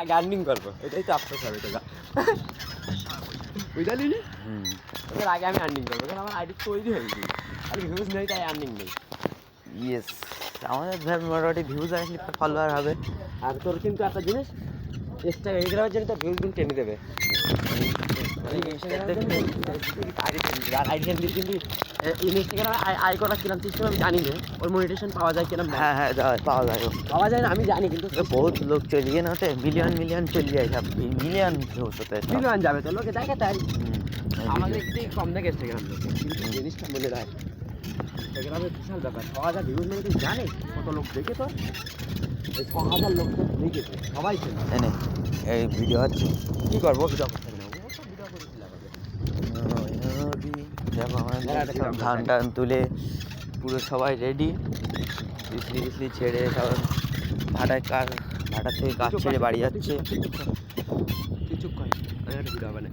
আগে আর্নিং করবো, এটাই তো আফসোস হবে তোরা বুঝলি নি? ওদের আগে আমি আর্নিং করবো, কারণ আমার আইডি তৈরি হয়ে গেছি, আর ভিউজ নেই তাই আর্নিং নেই। ইয়েস, আমাদের ধর মোটামুটি ভিউজ আসলে ফলোয়ার হবে। আর তোর কিন্তু একটা জিনিস, ইনস্টাগ্রামের জন্য তোর ভিউজ কিন্তু টেনে দেবে। ইনস্টাগ্রামে আইকনটা কিরম সিস্টেম আমি জানি না, ওর মনিটেশন পাওয়া যায় কিরম। হ্যাঁ হ্যাঁ পাওয়া যায়, পাওয়া যায় না আমি জানি, কিন্তু বহুত লোক চলে গিয়ে না ওতে মিলিয়ন মিলিয়ন চলে যায়, সব মিলিয়ন ভিউজ হতে মিলিয়ন যাবে তো, লোকে দেখে তাই। আমাদের একটু কম দেখে ইনস্টাগ্রাম লোকে, কিন্তু জিনিসটা মনে রাখ, ইনস্টাগ্রামের বিশাল ব্যাপার। 6,000 ভিউজ মানে তুই জানিস কত লোক দেখে? তো এই 6,000 লোক তো দেখেছে, সবাই চেনে। এনে এই ভিডিও হচ্ছে, কী করবো, ভিডিও করতে হবে না, ও সব ভিডিও করেছিলাম। দেখো আমরা সব ধান টান তুলে পুরো সবাই রেডি, বিসলি বিসলি ছেড়ে সব ভাটার থেকে কাজ ছেড়ে বাড়ি যাচ্ছে। কিছু কর, একটা ভিডিও বানাই।